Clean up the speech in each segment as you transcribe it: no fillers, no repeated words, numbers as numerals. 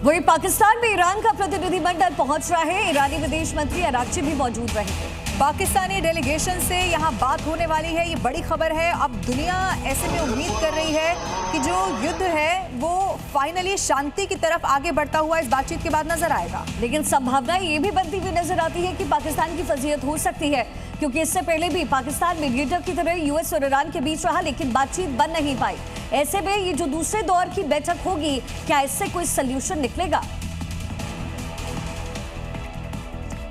वहीं पाकिस्तान में ईरान का प्रतिनिधिमंडल पहुंच रहा है। ईरानी विदेश मंत्री अरागची भी मौजूद रहेंगे। पाकिस्तानी डेलीगेशन से यहां बात होने वाली है, ये बड़ी खबर है। अब दुनिया ऐसे में उम्मीद कर रही है कि जो युद्ध है वो फाइनली शांति की तरफ आगे बढ़ता हुआ इस बातचीत के बाद नजर आएगा। लेकिन संभावना ये भी बनती हुई नजर आती है कि पाकिस्तान की फजीहत हो सकती है, क्योंकि इससे पहले भी पाकिस्तान मीडिएटर की तरह यूएस और ईरान के बीच रहा, लेकिन बातचीत बन नहीं पाई। ऐसे में ये जो दूसरे दौर की बैठक होगी, क्या इससे कोई सल्यूशन निकलेगा?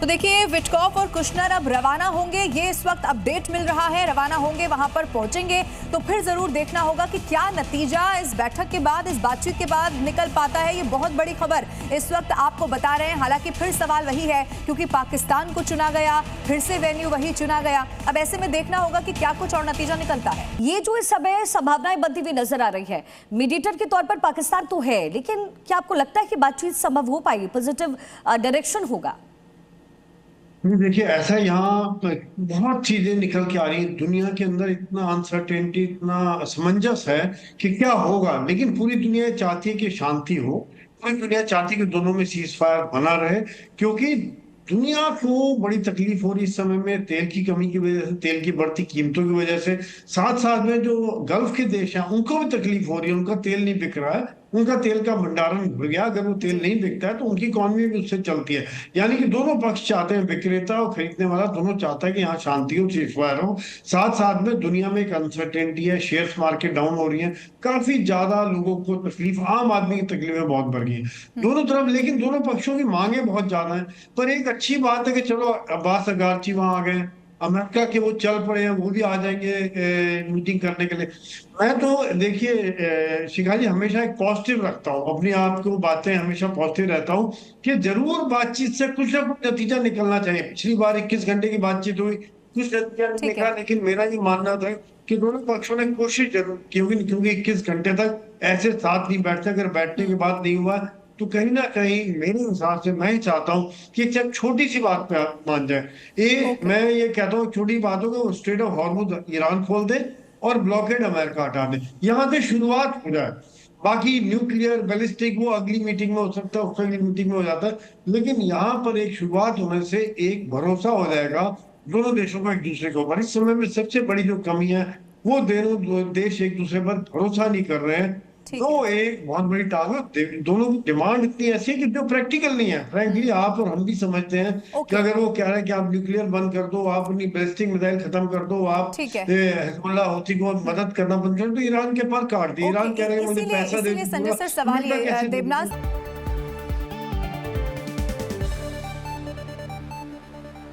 तो देखिए, विटकॉफ और कुशनर अब रवाना होंगे, ये इस वक्त अपडेट मिल रहा है। रवाना होंगे, वहां पर पहुंचेंगे तो फिर जरूर देखना होगा कि क्या नतीजा इस बैठक के बाद, इस बातचीत के बाद निकल पाता है। ये बहुत बड़ी खबर इस वक्त आपको बता रहे हैं। हालांकि फिर सवाल वही है, क्योंकि पाकिस्तान को चुना गया, फिर से वेन्यू वही चुना गया। अब ऐसे में देखना होगा कि क्या कुछ और नतीजा निकलता है। ये जो इस समय संभावनाएं बनती हुई नजर आ रही है, मीडिएटर के तौर पर पाकिस्तान तो है, लेकिन क्या आपको लगता है कि बातचीत संभव हो पाएगी, पॉजिटिव डायरेक्शन होगा? देखिए, ऐसा यहाँ बहुत चीजें निकल के आ रही हैं। दुनिया के अंदर इतना अनसर्टेनिटी, इतना असमंजस है कि क्या होगा। लेकिन पूरी दुनिया चाहती है कि शांति हो, पूरी दुनिया चाहती है कि दोनों में सीज फायर बना रहे, क्योंकि दुनिया को बड़ी तकलीफ हो रही इस समय में, तेल की कमी की वजह से, तेल की बढ़ती कीमतों की वजह से। साथ साथ में जो गल्फ के देश हैं उनको भी तकलीफ हो रही है, उनका तेल नहीं बिक रहा है, उनका तेल का भंडारण भर गया। अगर वो तेल नहीं बिकता है तो उनकी इकॉनमी भी उससे चलती है। यानी कि दोनों पक्ष चाहते हैं, विक्रेता और खरीदने वाला दोनों चाहता है कि यहाँ शांति हो, सीजफायर हो। साथ साथ में दुनिया में एक अनसर्टेनिटी है, शेयर मार्केट डाउन हो रही है, काफी ज्यादा लोगों को तकलीफ, आम आदमी की तकलीफें बहुत बढ़ गई है दोनों तरफ। लेकिन दोनों पक्षों की मांगे बहुत ज्यादा है। पर एक अच्छी बात है कि चलो अब्बास अगारची वहां आ गए, अमेरिका के वो चल पड़े हैं, वो भी आ जाएंगे मीटिंग करने के लिए। मैं तो देखिए शिखा जी, हमेशा एक पॉजिटिव रखता हूँ अपने आप को, बातें हमेशा पॉजिटिव रहता हूँ कि जरूर बातचीत से कुछ ना कुछ नतीजा निकलना चाहिए। पिछली बार 21 घंटे की बातचीत हुई, कुछ नतीजा नहीं निकला, लेकिन मेरा ये मानना था कि दोनों पक्षों ने कोशिश जरूर की होगी, क्योंकि 21 घंटे तक ऐसे साथ नहीं बैठते। अगर बैठने के बाद नहीं हुआ तो कहीं ना कहीं मेरे हिसाब से मैं ही चाहता हूँ कि एक छोटी सी बात पे आप मान जाए। मैं ये कहता हूँ छोटी बात हो कि वो स्ट्रेट ऑफ हॉर्मुज ईरान खोल दे और ब्लॉकेड अमेरिका हटा दे, यहाँ से शुरुआत हो जाए। बाकी न्यूक्लियर बैलिस्टिक वो अगली मीटिंग में हो सकता है, उससे अगली मीटिंग में हो जाता है, लेकिन यहाँ पर एक शुरुआत होने से एक भरोसा हो जाएगा दोनों देशों का एक दूसरे के ऊपर। इस समय में सबसे बड़ी जो कमी है वो दोनों देश एक दूसरे पर भरोसा नहीं कर रहे हैं। तो एक बहुत बड़ी टारगेट, दोनों की डिमांड इतनी ऐसी है कि जो प्रैक्टिकल नहीं है। फ्रैंकली आप और हम भी समझते हैं कि अगर वो कह रहे हैं कि आप न्यूक्लियर बंद कर दो, आप अपनी बैलिस्टिक मिसाइल खत्म कर दो, आप हिजबुल्लाह हूथी को मदद करना बंद कर दो, ईरान के पर काट दी। ईरान कह रहे हैं मुझे पैसा दे दो। सवाल ये देवनाथ